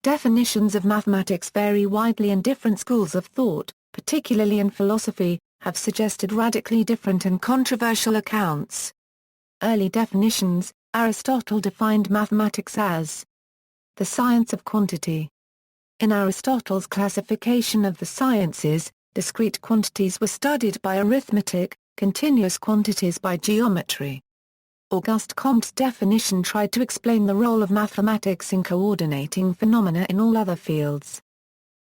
Definitions of mathematics vary widely, and different schools of thought, particularly in philosophy, have suggested radically different and controversial accounts. Early definitions: Aristotle defined mathematics as the science of quantity. In Aristotle's classification of the sciences, discrete quantities were studied by arithmetic, continuous quantities by geometry. Auguste Comte's definition tried to explain the role of mathematics in coordinating phenomena in all other fields.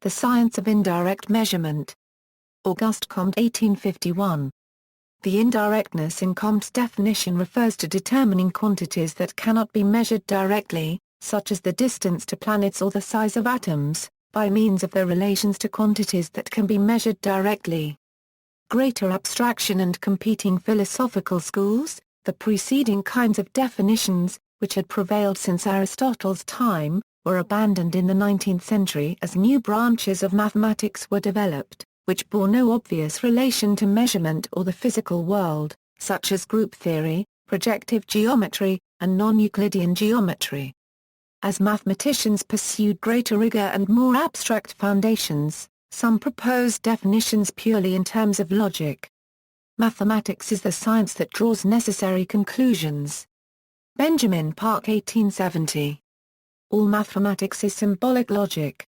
The science of indirect measurement. Auguste Comte 1851. The indirectness in Comte's definition refers to determining quantities that cannot be measured directly, such as the distance to planets or the size of atoms, by means of their relations to quantities that can be measured directly. Greater abstraction and competing philosophical schools. The preceding kinds of definitions, which had prevailed since Aristotle's time, were abandoned in the 19th century as new branches of mathematics were developed, which bore no obvious relation to measurement or the physical world, such as group theory, projective geometry, and non-Euclidean geometry. As mathematicians pursued greater rigor and more abstract foundations, some proposed definitions purely in terms of logic. Mathematics is the science that draws necessary conclusions. Benjamin Park 1870. All mathematics is symbolic logic.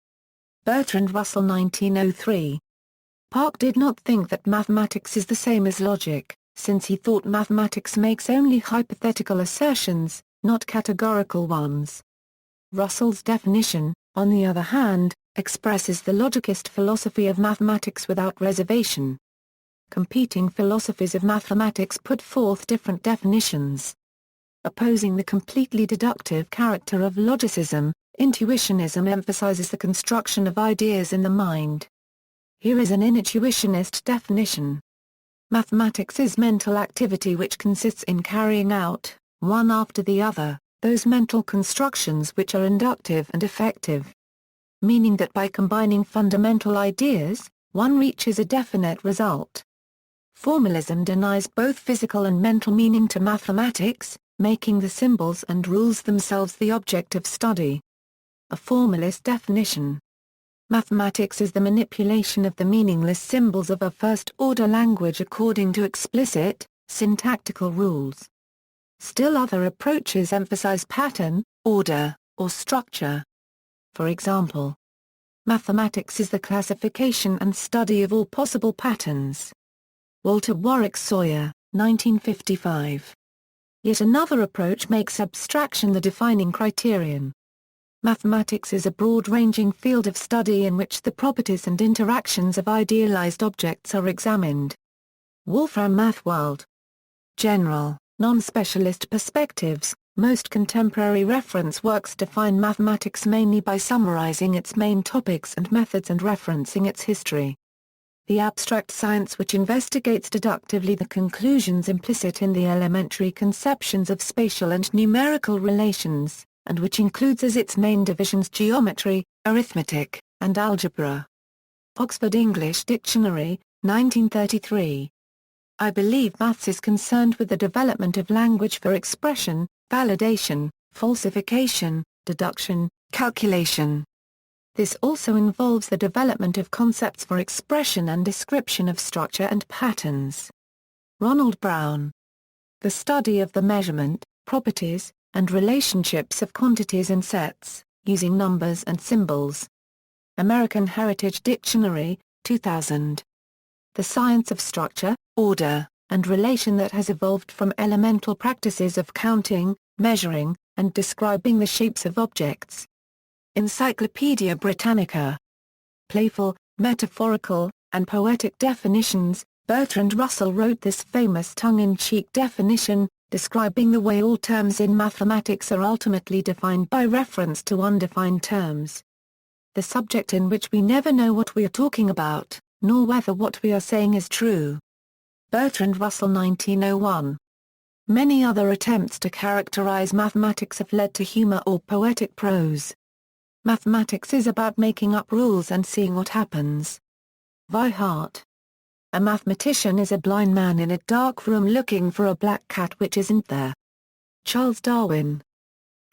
Bertrand Russell 1903. Park did not think that mathematics is the same as logic, since he thought mathematics makes only hypothetical assertions, not categorical ones. Russell's definition, on the other hand, expresses the logicist philosophy of mathematics without reservation. Competing philosophies of mathematics put forth different definitions. Opposing the completely deductive character of logicism, intuitionism emphasizes the construction of ideas in the mind. Here is an intuitionist definition. Mathematics is mental activity which consists in carrying out, one after the other, those mental constructions which are inductive and effective. Meaning that by combining fundamental ideas, one reaches a definite result. Formalism denies both physical and mental meaning to mathematics, making the symbols and rules themselves the object of study. A formalist definition. Mathematics is the manipulation of the meaningless symbols of a first-order language according to explicit, syntactical rules. Still other approaches emphasize pattern, order, or structure. For example, mathematics is the classification and study of all possible patterns. Walter Warwick Sawyer, 1955. Yet another approach makes abstraction the defining criterion. Mathematics is a broad-ranging field of study in which the properties and interactions of idealized objects are examined. Wolfram Mathwald. General, non-specialist perspectives. Most contemporary reference works define mathematics mainly by summarizing its main topics and methods and referencing its history. The abstract science which investigates deductively the conclusions implicit in the elementary conceptions of spatial and numerical relations, and which includes as its main divisions geometry, arithmetic, and algebra. Oxford English Dictionary, 1933. I believe maths is concerned with the development of language for expression, validation, falsification, deduction, calculation. This also involves the development of concepts for expression and description of structure and patterns. Ronald Brown. The study of the measurement, properties, and relationships of quantities and sets, using numbers and symbols. American Heritage Dictionary, 2000. The science of structure, order, and relation that has evolved from elemental practices of counting, measuring, and describing the shapes of objects. Encyclopaedia Britannica. Playful, metaphorical, and poetic definitions. Bertrand Russell wrote this famous tongue-in-cheek definition, describing the way all terms in mathematics are ultimately defined by reference to undefined terms. The subject in which we never know what we are talking about, nor whether what we are saying is true. Bertrand Russell 1901. Many other attempts to characterize mathematics have led to humor or poetic prose. Mathematics is about making up rules and seeing what happens. Vi Hart. A mathematician is a blind man in a dark room looking for a black cat which isn't there. Charles Darwin.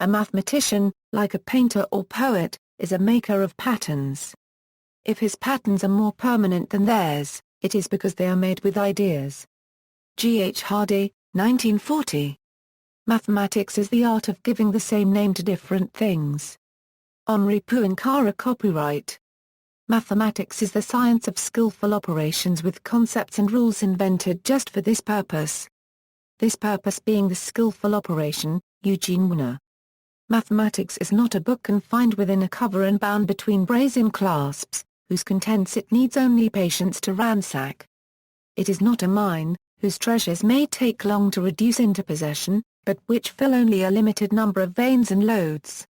A mathematician, like a painter or poet, is a maker of patterns. If his patterns are more permanent than theirs, it is because they are made with ideas. G. H. Hardy, 1940. Mathematics is the art of giving the same name to different things. Henri Poincaré, copyright. Mathematics is the science of skillful operations with concepts and rules invented just for this purpose. This purpose being the skillful operation, Eugene Wigner. Mathematics is not a book confined within a cover and bound between brazen clasps, whose contents it needs only patience to ransack. It is not a mine, whose treasures may take long to reduce into possession, but which fill only a limited number of veins and lodes.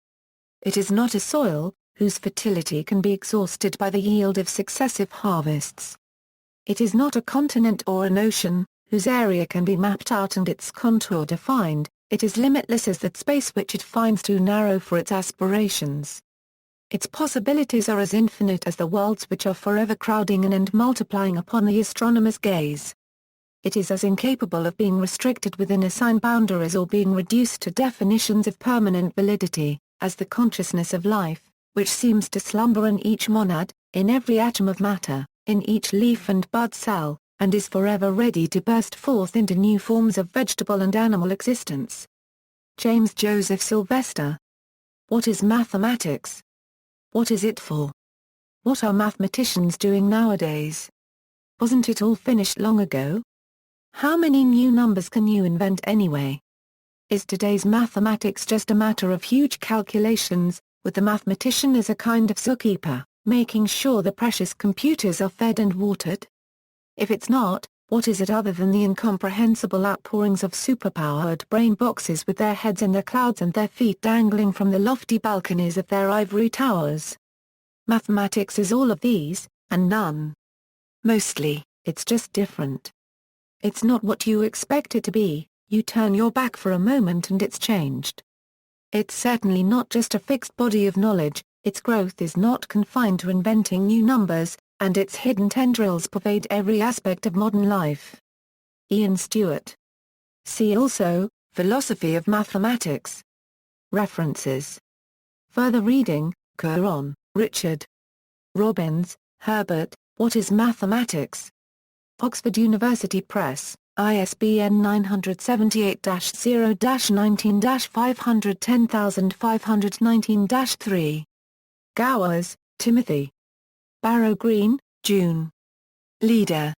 It is not a soil, whose fertility can be exhausted by the yield of successive harvests. It is not a continent or an ocean, whose area can be mapped out and its contour defined. It is limitless as that space which it finds too narrow for its aspirations. Its possibilities are as infinite as the worlds which are forever crowding in and multiplying upon the astronomer's gaze. It is as incapable of being restricted within assigned boundaries or being reduced to definitions of permanent validity, as the consciousness of life, which seems to slumber in each monad, in every atom of matter, in each leaf and bud cell, and is forever ready to burst forth into new forms of vegetable and animal existence. James Joseph Sylvester. What is mathematics? What is it for? What are mathematicians doing nowadays? Wasn't it all finished long ago? How many new numbers can you invent anyway? Is today's mathematics just a matter of huge calculations, with the mathematician as a kind of zookeeper, making sure the precious computers are fed and watered? If it's not, what is it other than the incomprehensible outpourings of superpowered brain boxes with their heads in the clouds and their feet dangling from the lofty balconies of their ivory towers? Mathematics is all of these, and none. Mostly, it's just different. It's not what you expect it to be, you turn your back for a moment and it's changed. It's certainly not just a fixed body of knowledge, its growth is not confined to inventing new numbers, and its hidden tendrils pervade every aspect of modern life. Ian Stewart. See also, Philosophy of Mathematics. References. Further reading, Caron, Richard. Robbins, Herbert, What is Mathematics? Oxford University Press, ISBN 978-0-19-510519-3. Gowers, Timothy. Barrow Green, June. Leader,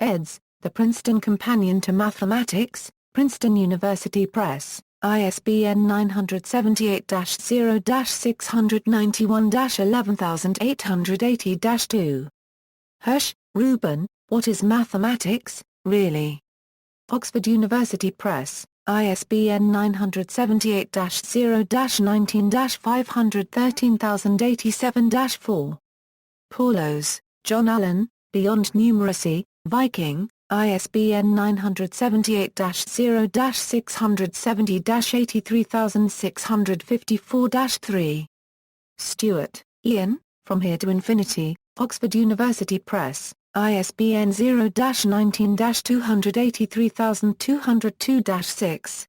eds., The Princeton Companion to Mathematics, Princeton University Press, ISBN 978-0-691-11880-2. Hirsch, Reuben, What is Mathematics, Really? Oxford University Press, ISBN 978-0-19-513,087-4. Paulos, John Allen, Beyond Numeracy, Viking, ISBN 978-0-670-83654-3. Stewart, Ian, From Here to Infinity, Oxford University Press, ISBN 0-19-283202-6.